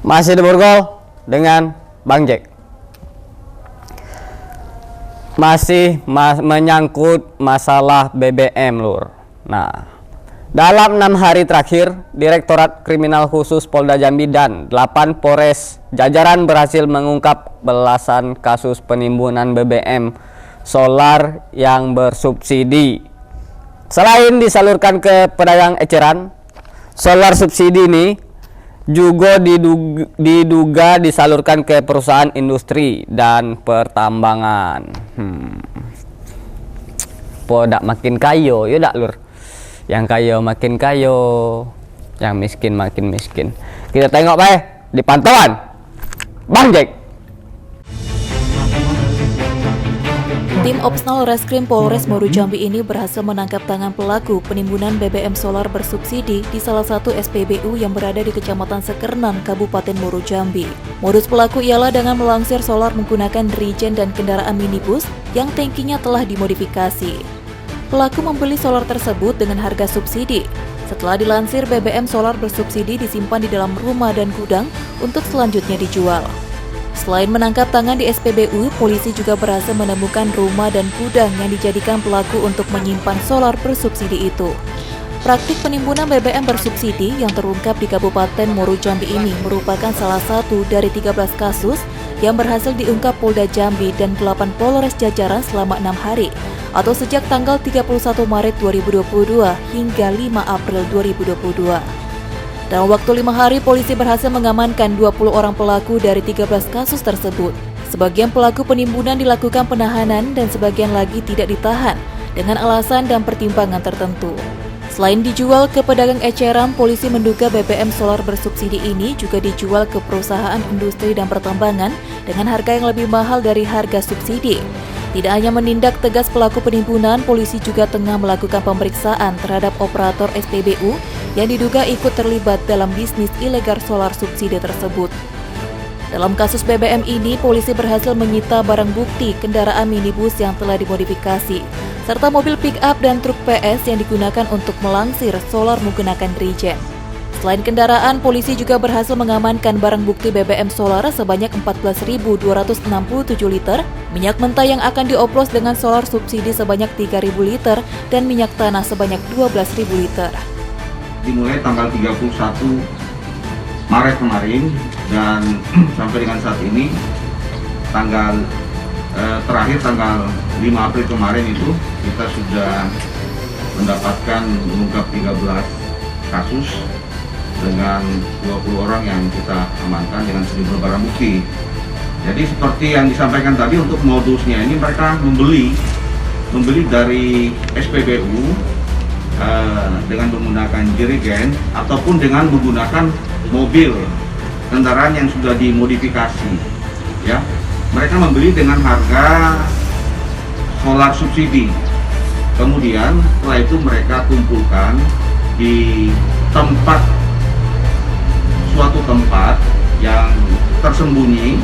Masih di Borgol dengan Bang Jack. Masih menyangkut masalah BBM, Lur. Nah, dalam 6 hari terakhir, Direktorat Kriminal Khusus Polda Jambi dan 8 Polres jajaran berhasil mengungkap belasan kasus penimbunan BBM solar yang bersubsidi. Selain disalurkan ke pedagang eceran, solar subsidi ini juga diduga disalurkan ke perusahaan industri dan pertambangan. Podak makin kayo, ya dak, Lur. Yang kayo makin kayo, yang miskin makin miskin. Kita tengok baik di pantauan Bang Jack. Tim Opsnal Reskrim Polres Muaro Jambi ini berhasil menangkap tangan pelaku penimbunan BBM solar bersubsidi di salah satu SPBU yang berada di Kecamatan Sekernan, Kabupaten Muaro Jambi. Modus pelaku ialah dengan melangsir solar menggunakan dirijen dan kendaraan minibus yang tangkinya telah dimodifikasi. Pelaku membeli solar tersebut dengan harga subsidi. Setelah dilansir, BBM solar bersubsidi disimpan di dalam rumah dan gudang untuk selanjutnya dijual. Selain menangkap tangan di SPBU, polisi juga berhasil menemukan rumah dan gudang yang dijadikan pelaku untuk menyimpan solar bersubsidi itu. Praktik penimbunan BBM bersubsidi yang terungkap di Kabupaten Muaro Jambi ini merupakan salah satu dari 13 kasus yang berhasil diungkap Polda Jambi dan 8 Polres jajaran selama 6 hari, atau sejak tanggal 31 Maret 2022 hingga 5 April 2022. Dalam waktu 5 hari, polisi berhasil mengamankan 20 orang pelaku dari 13 kasus tersebut. Sebagian pelaku penimbunan dilakukan penahanan dan sebagian lagi tidak ditahan dengan alasan dan pertimbangan tertentu. Selain dijual ke pedagang eceran, polisi menduga BBM solar bersubsidi ini juga dijual ke perusahaan industri dan pertambangan dengan harga yang lebih mahal dari harga subsidi. Tidak hanya menindak tegas pelaku penimbunan, polisi juga tengah melakukan pemeriksaan terhadap operator SPBU yang diduga ikut terlibat dalam bisnis ilegal solar subsidi tersebut. Dalam kasus BBM ini, polisi berhasil menyita barang bukti kendaraan minibus yang telah dimodifikasi, serta mobil pick-up dan truk PS yang digunakan untuk melangsir solar menggunakan dirijen. Selain kendaraan, polisi juga berhasil mengamankan barang bukti BBM solar sebanyak 14.267 liter, minyak mentah yang akan dioplos dengan solar subsidi sebanyak 3.000 liter, dan minyak tanah sebanyak 12.000 liter. Dimulai tanggal 31 Maret kemarin dan sampai dengan saat ini terakhir tanggal 5 April kemarin itu kita sudah mendapatkan mengungkap 13 kasus dengan 20 orang yang kita amankan dengan sejumlah barang bukti. Jadi seperti yang disampaikan tadi, untuk modusnya ini mereka membeli dari SPBU dengan menggunakan jerigen ataupun dengan menggunakan mobil kendaraan yang sudah dimodifikasi. Ya, mereka membeli dengan harga solar subsidi. Kemudian setelah itu mereka kumpulkan di suatu tempat yang tersembunyi,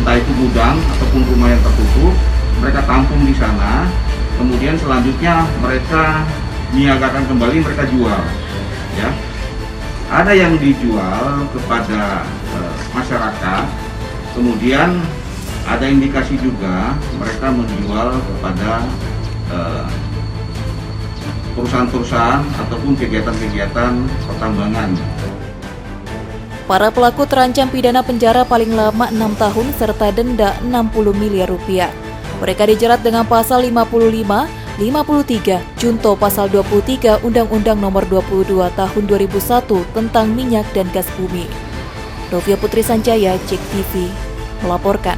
entah itu gudang ataupun rumah yang tertutup. Mereka tampung di sana, kemudian selanjutnya mereka niagakan kembali, mereka jual. Ya, ada yang dijual kepada masyarakat, kemudian ada indikasi juga mereka menjual kepada perusahaan-perusahaan ataupun kegiatan-kegiatan pertambangan. Para pelaku terancam pidana penjara paling lama 6 tahun serta denda 60 miliar rupiah. Mereka dijerat dengan pasal 55, 53, junto pasal 23 Undang-Undang Nomor 22 Tahun 2001 tentang minyak dan gas bumi. Novia Putri Sanjaya, JEK TV, melaporkan.